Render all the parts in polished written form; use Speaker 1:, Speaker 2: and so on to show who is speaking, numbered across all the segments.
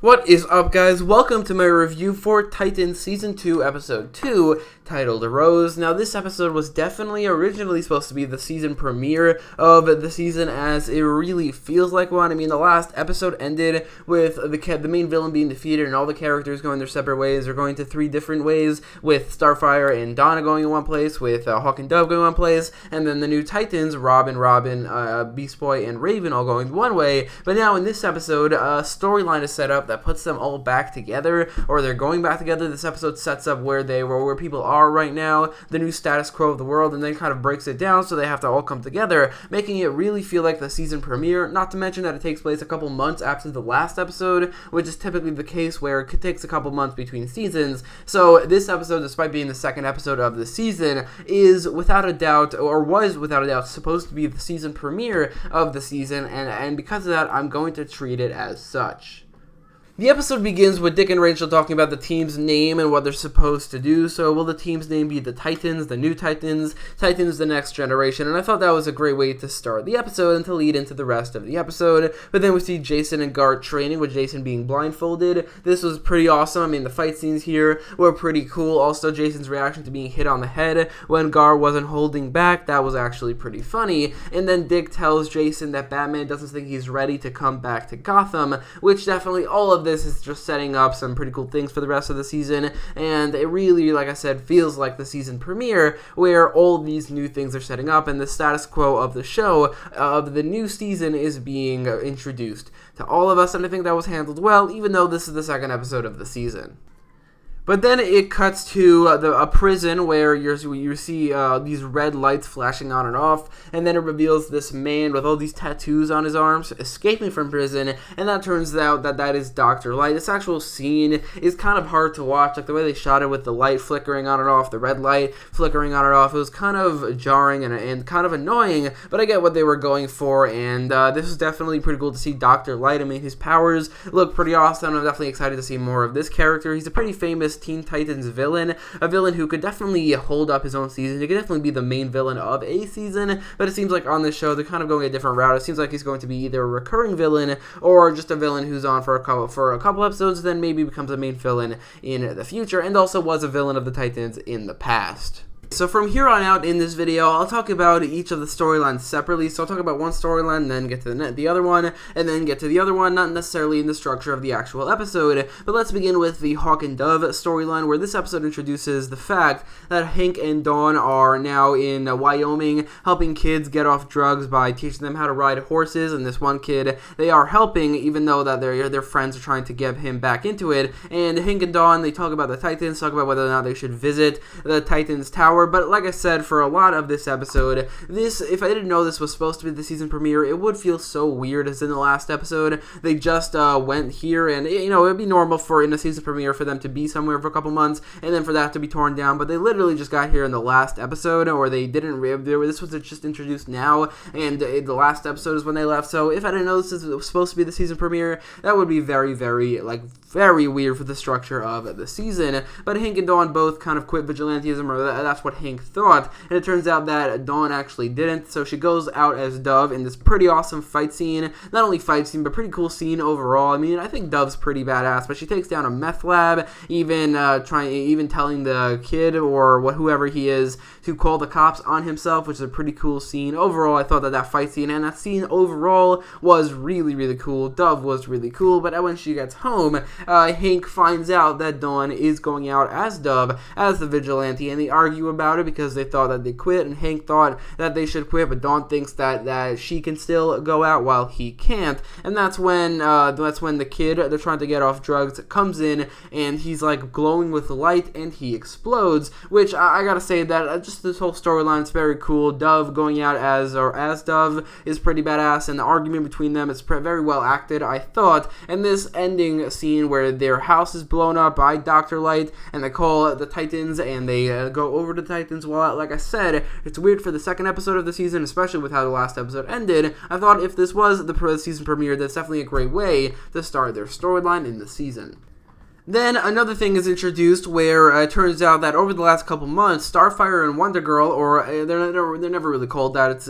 Speaker 1: What is up, guys? Welcome to my review for Titans Season 2, Episode 2, titled Rose. Now, this episode was definitely originally supposed to be the season premiere of the season, as it really feels like one. I mean, the last episode ended with the main villain being defeated and all the characters going their separate ways. They're going to three different ways, with Starfire and Donna going in one place, with Hawk and Dove going one place, and then the new Titans, Robin, Beast Boy, and Raven all going one way. But now, in this episode, a storyline is set up that puts them all back together, or they're going back together. This episode sets up where people are right now, the new status quo of the world, and then kind of breaks it down so they have to all come together, making it really feel like the season premiere. Not to mention that it takes place a couple months after the last episode, which is typically the case where it takes a couple months between seasons. So this episode, despite being the second episode of the season, is without a doubt, or was without a doubt, supposed to be the season premiere of the season, and because of that, I'm going to treat it as such. The episode begins with Dick and Rachel talking about the team's name and what they're supposed to do. So will the team's name be the Titans, the new Titans, Titans the Next Generation? And I thought that was a great way to start the episode and to lead into the rest of the episode. But then we see Jason and Gar training, with Jason being blindfolded. This was pretty awesome. I mean, the fight scenes here were pretty cool. Also, Jason's reaction to being hit on the head when Gar wasn't holding back, that was actually pretty funny. And then Dick tells Jason that Batman doesn't think he's ready to come back to Gotham, which definitely all of this is just setting up some pretty cool things for the rest of the season, and it really, like I said, feels like the season premiere, where all these new things are setting up, and the status quo of the show, of the new season, is being introduced to all of us, and I think that was handled well, even though this is the second episode of the season. But then it cuts to a prison where you see these red lights flashing on and off, and then it reveals this man with all these tattoos on his arms escaping from prison, and that turns out that is Dr. Light. This actual scene is kind of hard to watch, like the way they shot it with the light flickering on and off, the red light flickering on and off. It was kind of jarring and kind of annoying, but I get what they were going for, and this was definitely pretty cool to see Dr. Light. I mean, his powers look pretty awesome. I'm definitely excited to see more of this character. He's a pretty famous Teen Titans villain, a villain who could definitely hold up his own season. He could definitely be the main villain of a season, but it seems like on this show they're kind of going a different route. It seems like he's going to be either a recurring villain or just a villain who's on for a couple episodes, then maybe becomes a main villain in the future, and also was a villain of the Titans in the past. So from here on out in this video, I'll talk about each of the storylines separately. So I'll talk about one storyline, then get to the other one, and then get to the other one, not necessarily in the structure of the actual episode. But let's begin with the Hawk and Dove storyline, where this episode introduces the fact that Hank and Dawn are now in Wyoming, helping kids get off drugs by teaching them how to ride horses. And this one kid, they are helping, even though that their friends are trying to get him back into it. And Hank and Dawn, they talk about the Titans, talk about whether or not they should visit the Titans Tower. But like I said, for a lot of this episode, if I didn't know this was supposed to be the season premiere, it would feel so weird, as in the last episode, they just went here, and, it would be normal in a season premiere for them to be somewhere for a couple months, and then for that to be torn down, but they literally just got here in the last episode, or they didn't, this was just introduced now, and the last episode is when they left. So if I didn't know this was supposed to be the season premiere, that would be very, very, very weird for the structure of the season. But Hank and Dawn both kind of quit vigilantism, or that's what Hank thought, and it turns out that Dawn actually didn't. So she goes out as Dove in this pretty awesome fight scene. Not only fight scene, but pretty cool scene overall. I mean, I think Dove's pretty badass, but she takes down a meth lab, even telling the kid or whoever he is to call the cops on himself, which is a pretty cool scene. Overall, I thought that fight scene and that scene overall was really, really cool. Dove was really cool, but when she gets home, Hank finds out that Dawn is going out as Dove, as the vigilante, and they argue about it because they thought that they quit, and Hank thought that they should quit, but Dawn thinks that she can still go out while he can't. And that's when the kid they're trying to get off drugs comes in, and he's like glowing with light, and he explodes, which I gotta say that just this whole storyline is very cool. Dove going out as Dove is pretty badass, and the argument between them is very well acted, I thought. And this ending scene where their house is blown up by Dr. Light, and they call the Titans, and they go over to the Titans. Well, like I said, it's weird for the second episode of the season, especially with how the last episode ended. I thought if this was the season premiere, that's definitely a great way to start their storyline in the season. Then another thing is introduced where it turns out that over the last couple months, Starfire and Wonder Girl, or they're never really called that, it's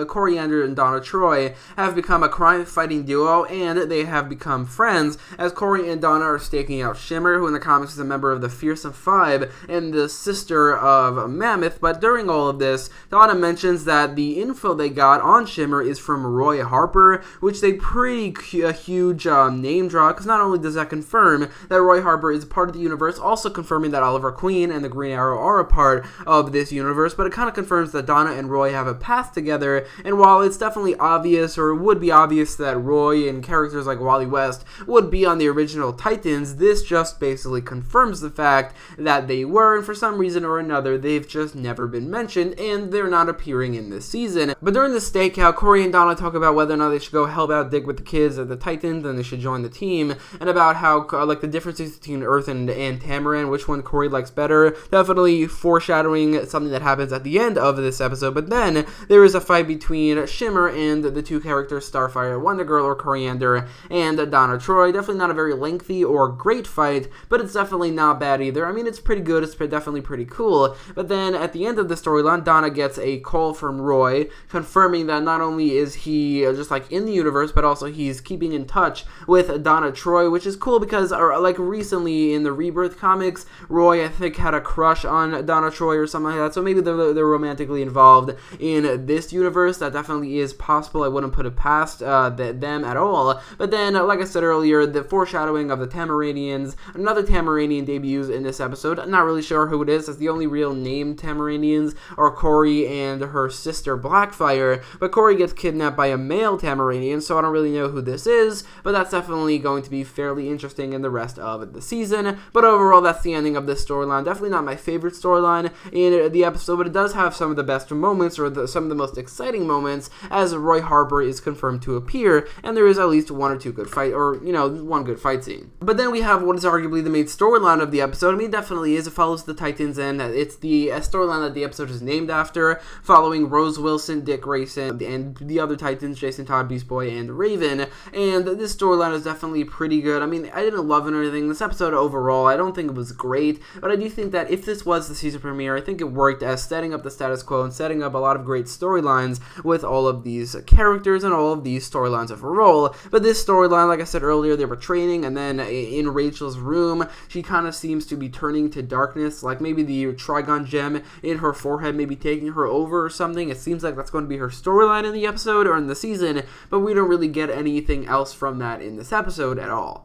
Speaker 1: Coriander and Donna Troy, have become a crime-fighting duo, and they have become friends, as Cory and Donna are staking out Shimmer, who in the comics is a member of the Fearsome Five and the sister of Mammoth. But during all of this, Donna mentions that the info they got on Shimmer is from Roy Harper, which they pretty huge name draw, because not only does that confirm that Roy Harper is a part of the universe, also confirming that Oliver Queen and the Green Arrow are a part of this universe, but it kind of confirms that Donna and Roy have a past together. And while it's definitely obvious, or would be obvious, that Roy and characters like Wally West would be on the original Titans, this just basically confirms the fact that they were, and for some reason or another, they've just never been mentioned, and they're not appearing in this season. But during the stakeout, Cory and Donna talk about whether or not they should go help out Dick with the kids at the Titans, and they should join the team, and about how, like, the differences between Earth and Tamaran, which one Cory likes better. Definitely foreshadowing something that happens at the end of this episode. But then there is a fight between Shimmer and the two characters, Starfire, Wonder Girl, or Coriander, and Donna Troy. Definitely not a very lengthy or great fight, but it's definitely not bad either. I mean, it's pretty good. It's definitely pretty cool. But then at the end of the storyline, Donna gets a call from Roy confirming that not only is he just like in the universe, but also he's keeping in touch with Donna Troy, which is cool because like recently in the Rebirth comics, Roy, I think, had a crush on Donna Troy or something like that, so maybe they're romantically involved in this universe. That definitely is possible. I wouldn't put it past them at all. But then, like I said earlier, the foreshadowing of the Tamaranians, another Tamaranian debuts in this episode. I'm not really sure who it is, as the only real named Tamaranians are Cory and her sister Blackfire, but Cory gets kidnapped by a male Tamaranian, so I don't really know who this is, but that's definitely going to be fairly interesting in the rest of the season. But overall, that's the ending of this storyline. Definitely not my favorite storyline in the episode, but it does have some of the best moments, or some of the most exciting moments, as Roy Harper is confirmed to appear, and there is at least one or two good fight, or, you know, one good fight scene. But then we have what is arguably the main storyline of the episode. I mean, it definitely is. It follows the Titans, and it's the storyline that the episode is named after, following Rose Wilson, Dick Grayson, and the other Titans, Jason Todd, Beast Boy, and Raven. And this storyline is definitely pretty good. I mean, I didn't love it or anything. This episode overall, I don't think it was great, but I do think that if this was the season premiere, I think it worked as setting up the status quo and setting up a lot of great storylines with all of these characters and all of these storylines overall. But this storyline, like I said earlier, they were training, and then in Rachel's room, she kind of seems to be turning to darkness, like maybe the Trigon gem in her forehead may be taking her over or something. It seems like that's going to be her storyline in the episode or in the season, but we don't really get anything else from that in this episode at all.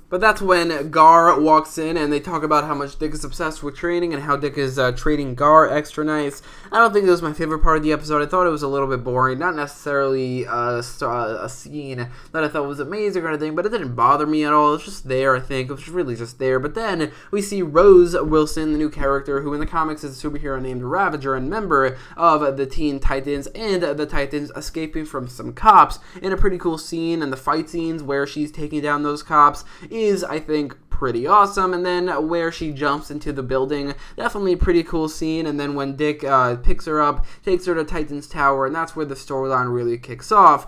Speaker 1: But that's when Gar walks in, and they talk about how much Dick is obsessed with training and how Dick is treating Gar extra nice. I don't think it was my favorite part of the episode. I thought it was a little bit boring. Not necessarily a scene that I thought was amazing or anything, but it didn't bother me at all. It was just there, I think. It was really just there. But then we see Rose Wilson, the new character, who in the comics is a superhero named Ravager and member of the Teen Titans, and the Titans escaping from some cops in a pretty cool scene. And the fight scenes where she's taking down those cops is, I think, pretty awesome. And then where she jumps into the building, definitely a pretty cool scene. And then when Dick picks her up, takes her to Titan's Tower, and that's where the storyline really kicks off.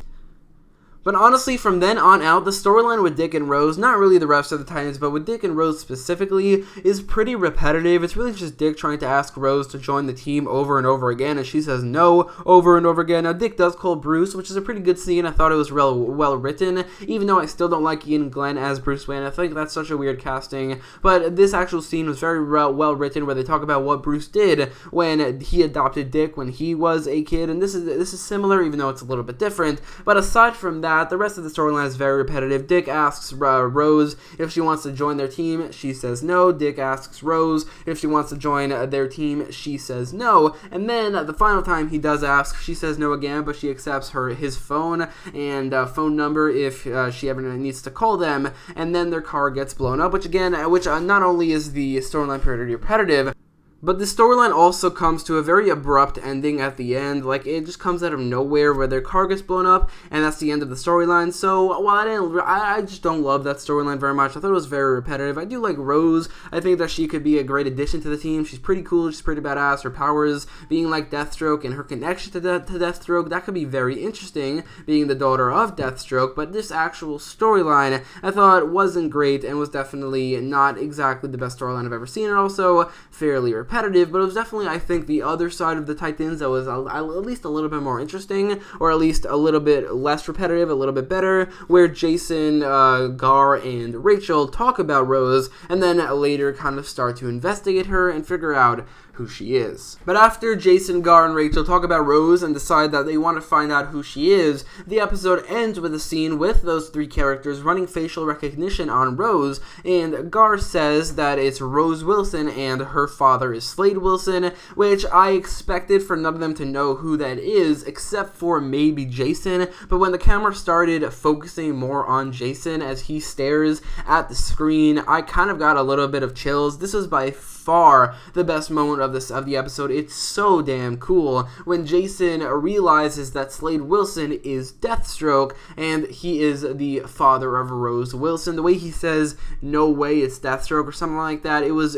Speaker 1: But honestly, from then on out, the storyline with Dick and Rose, not really the rest of the Titans, but with Dick and Rose specifically, is pretty repetitive. It's really just Dick trying to ask Rose to join the team over and over again, and she says no over and over again. Now, Dick does call Bruce, which is a pretty good scene. I thought it was well written, even though I still don't like Ian Glenn as Bruce Wayne. I think that's such a weird casting. But this actual scene was very well written, where they talk about what Bruce did when he adopted Dick when he was a kid, and this is similar, even though it's a little bit different. But aside from that, the rest of the storyline is very repetitive. Dick asks Rose if she wants to join their team. She says no. Dick asks Rose if she wants to join their team. She says no. And then the final time he does ask, she says no again, but she accepts his phone and phone number if she ever needs to call them. And then their car gets blown up, which not only is the storyline pretty repetitive, But the storyline also comes to a very abrupt ending at the end. Like, it just comes out of nowhere where their car gets blown up, and that's the end of the storyline. So, while I just don't love that storyline very much. I thought it was very repetitive. I do like Rose. I think that she could be a great addition to the team. She's pretty cool. She's pretty badass. Her powers being like Deathstroke and her connection to Deathstroke, that could be very interesting, being the daughter of Deathstroke. But this actual storyline, I thought wasn't great and was definitely not exactly the best storyline I've ever seen, and also fairly repetitive, but it was definitely, I think, the other side of the Titans that was at least a little bit more interesting, or at least a little bit less repetitive, a little bit better, where Jason, Gar, and Rachel talk about Rose, and then later kind of start to investigate her and figure out who she is. But after Jason, Gar, and Rachel talk about Rose and decide that they want to find out who she is, the episode ends with a scene with those three characters running facial recognition on Rose, and Gar says that it's Rose Wilson and her father is Slade Wilson, which I expected for none of them to know who that is, except for maybe Jason. But when the camera started focusing more on Jason as he stares at the screen, I kind of got a little bit of chills. This was by far the best moment of the episode. It's so damn cool when Jason realizes that Slade Wilson is Deathstroke and he is the father of Rose Wilson. The way he says "no way it's Deathstroke" or something like that, it was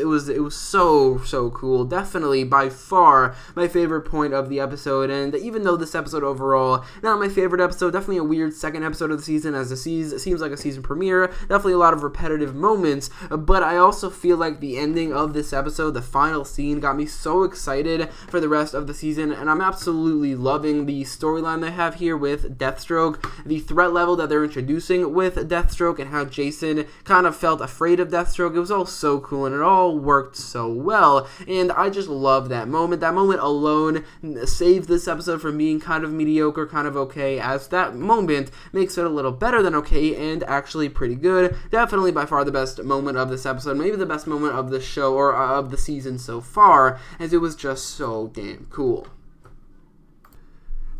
Speaker 1: so cool. Definitely by far my favorite point of the episode. And even though this episode overall not my favorite episode, definitely a weird second episode of the season, as it seems like a season premiere, definitely a lot of repetitive moments, but I also feel like the ending of this episode, the final scene, got me so excited for the rest of the season, and I'm absolutely loving the storyline they have here with Deathstroke, the threat level that they're introducing with Deathstroke, and how Jason kind of felt afraid of Deathstroke. It was all so cool, and it all worked so well, and I just love that moment. That moment alone saved this episode from being kind of mediocre, kind of okay, as that moment makes it a little better than okay, and actually pretty good. Definitely by far the best moment of this episode, maybe the best moment of the show, or of the season so far, as it was just so damn cool.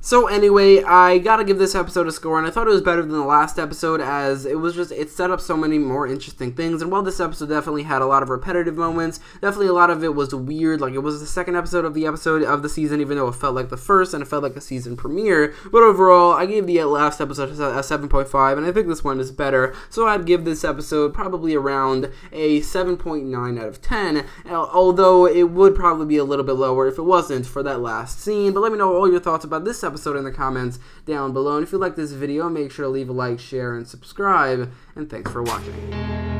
Speaker 1: So anyway, I gotta give this episode a score, and I thought it was better than the last episode, as it set up so many more interesting things. And while this episode definitely had a lot of repetitive moments, definitely a lot of it was weird. Like, it was the second episode of the season, even though it felt like the first, and it felt like a season premiere. But overall, I gave the last episode a 7.5, and I think this one is better. So I'd give this episode probably around a 7.9 out of 10, although it would probably be a little bit lower if it wasn't for that last scene. But let me know all your thoughts about this episode in the comments down below. And if you like this video, make sure to leave a like, share, and subscribe. And thanks for watching.